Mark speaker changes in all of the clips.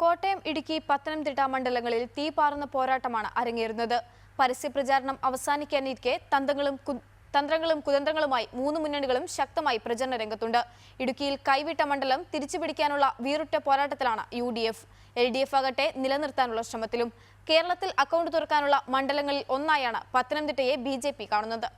Speaker 1: കോട്ടയം, ഇടുക്കി, പത്തനംതിട്ട മണ്ഡലങ്ങളിൽ തീപാറുന്ന പോരാട്ടമാണ് അരങ്ങേറുന്നത്. പരസ്യപ്രചാരണം അവസാനിക്കാനിരിക്കെ തന്ത്രങ്ങളും കുതന്ത്രങ്ങളുമായി മൂന്ന് മുന്നണികളും ശക്തമായി പ്രചരണ രംഗത്തുണ്ട്. ഇടുക്കിയിൽ കൈവിട്ട മണ്ഡലം തിരിച്ചുപിടിക്കാനുള്ള വീറുറ്റ പോരാട്ടത്തിലാണ് UDF. LDF ആകട്ടെ നിലനിർത്താനുള്ള ശ്രമത്തിലും. കേരളത്തിൽ അക്കൗണ്ട് തുറക്കാനുള്ള മണ്ഡലങ്ങളിൽ ഒന്നായാണ് പത്തനംതിട്ടയെ BJP കാണുന്നത്.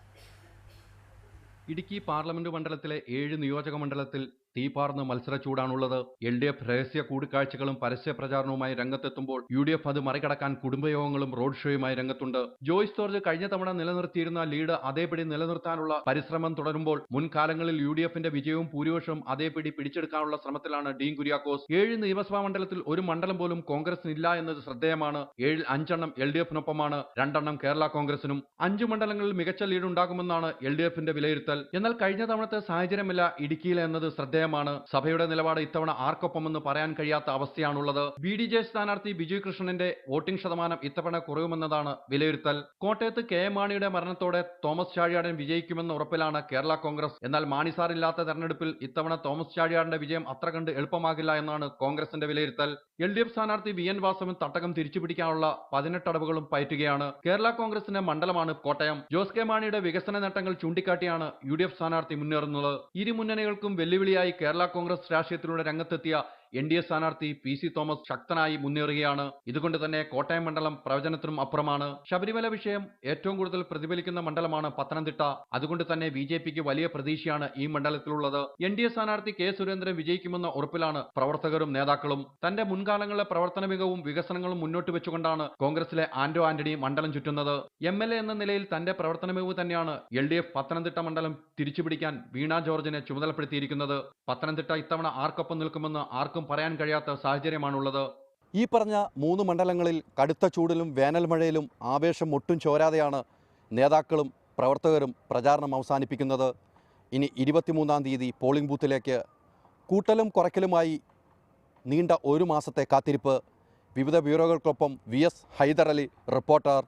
Speaker 2: ഇടുക്കി പാർലമെന്റ് മണ്ഡലത്തിലെ 7 നിയോജക മണ്ഡലത്തിൽ തീപാർന്ന മത്സരച്ചൂടാണുള്ളത്. LDF രഹസ്യ കൂടിക്കാഴ്ചകളും പരസ്യ പ്രചാരണവുമായി രംഗത്തെത്തുമ്പോൾ UDF അത് മറികടക്കാൻ കുടുംബയോഗങ്ങളും റോഡ് ഷോയുമായി രംഗത്തുണ്ട്. ജോയ്സ് ജോർജ് കഴിഞ്ഞ തവണ നിലനിർത്തിയിരുന്ന ലീഡ് അതേപടി നിലനിർത്താനുള്ള പരിശ്രമം തുടരുമ്പോൾ മുൻകാലങ്ങളിൽ UDFന്റെ വിജയവും ഭൂരിപക്ഷവും അതേപടി പിടിച്ചെടുക്കാനുള്ള ശ്രമത്തിലാണ് ഡീൻ കുര്യാക്കോസ്. 7 നിയമസഭാ മണ്ഡലത്തിൽ ഒരു മണ്ഡലം പോലും കോൺഗ്രസിനില്ല എന്നത് ശ്രദ്ധേയമാണ്. 7-ൽ 5 LDFനൊപ്പമാണ്, 2 കേരള കോൺഗ്രസിനും. 5 മണ്ഡലങ്ങളിൽ മികച്ച ലീഡ് ഉണ്ടാകുമെന്നാണ് LDFന്റെ വിലയിരുത്തൽ. എന്നാൽ കഴിഞ്ഞ തവണത്തെ സാഹചര്യമല്ല ഇടുക്കിയിലെ എന്നത് ശ്രദ്ധേയമാണ്. സഭയുടെ നിലപാട് ഇത്തവണ ആർക്കൊപ്പമെന്ന് പറയാൻ കഴിയാത്ത അവസ്ഥയാണുള്ളത്. BDJ സ്ഥാനാർത്ഥി ബിജു കൃഷ്ണന്റെ വോട്ടിംഗ് ശതമാനം ഇത്തവണ കുറയുമെന്നതാണ് വിലയിരുത്തൽ. കോട്ടയത്ത് KM മാണിയുടെ മരണത്തോടെ തോമസ് ചാഴിയാടൻ വിജയിക്കുമെന്ന ഉറപ്പിലാണ് കേരള കോൺഗ്രസ്. എന്നാൽ മാണി സാർ ഇല്ലാത്ത തെരഞ്ഞെടുപ്പിൽ ഇത്തവണ തോമസ് ചാഴിയാടന്റെ വിജയം അത്ര കണ്ട് എളുപ്പമാകില്ല എന്നാണ് കോൺഗ്രസിന്റെ വിലയിരുത്തൽ. LDF സ്ഥാനാർത്ഥി VN വാസവൻ തട്ടകം തിരിച്ചുപിടിക്കാനുള്ള 18 അടവുകളും പയറ്റുകയാണ്. കേരള കോൺഗ്രസിന്റെ മണ്ഡലമാണ് കോട്ടയം. ജോസ് കെ മാണിയുടെ വികസന നേട്ടങ്ങൾ ചൂണ്ടിക്കാട്ടിയാണ് UDF സ്ഥാനാർത്ഥി മുന്നേറുന്നത്. ഇരു മുന്നണികൾക്കും വെല്ലുവിളിയായി കേരള കോൺഗ്രസ് രാഷ്ട്രീയത്തിലൂടെ രംഗത്തെത്തിയ NDA സ്ഥാനാർത്ഥി PC തോമസ് ശക്തനായി മുന്നേറുകയാണ്. ഇതുകൊണ്ട് തന്നെ കോട്ടയം മണ്ഡലം പ്രവചനത്തിനും അപ്പുറമാണ്. ശബരിമല വിഷയം ഏറ്റവും കൂടുതൽ പ്രതിഫലിക്കുന്ന മണ്ഡലമാണ് പത്തനംതിട്ട. അതുകൊണ്ട് തന്നെ BJPക്ക് വലിയ പ്രതീക്ഷയാണ് ഈ മണ്ഡലത്തിലുള്ളത്. NDA സ്ഥാനാർത്ഥി K സുരേന്ദ്രൻ വിജയിക്കുമെന്ന ഉറപ്പിലാണ് പ്രവർത്തകരും നേതാക്കളും. തന്റെ മുൻകാലങ്ങളിലെ പ്രവർത്തന മികവും വികസനങ്ങളും മുന്നോട്ട് വെച്ചുകൊണ്ടാണ് കോൺഗ്രസിലെ ആന്റോ ആന്റണി മണ്ഡലം ചുറ്റുന്നത്. MLA എന്ന നിലയിൽ തന്റെ പ്രവർത്തന മികവ് തന്നെയാണ് LDF പത്തനംതിട്ട മണ്ഡലം തിരിച്ചുപിടിക്കാൻ വീണ ജോർജിനെ ചുമതലപ്പെടുത്തിയിരിക്കുന്നത്. പത്തനംതിട്ട ഇത്തവണ ആർക്കൊപ്പം നിൽക്കുമെന്ന് ആർക്കും പറയാൻ കഴിയാത്ത സാഹചര്യമാണുള്ളത്.
Speaker 3: ഈ പറഞ്ഞ 3 മണ്ഡലങ്ങളിൽ കടുത്ത ചൂടിലും വേനൽ മഴയിലും ആവേശം ഒട്ടും ചോരാതെയാണ് നേതാക്കളും പ്രവർത്തകരും പ്രചാരണം അവസാനിപ്പിക്കുന്നത്. ഇനി 23-ാം തീയതി പോളിംഗ് ബൂത്തിലേക്ക് കൂട്ടലും കുറയ്ക്കലുമായി നീണ്ട ഒരു മാസത്തെ കാത്തിരിപ്പ്. വിവിധ ബ്യൂറോകൾക്കൊപ്പം VS ഹൈദർ അലി, റിപ്പോർട്ടർ.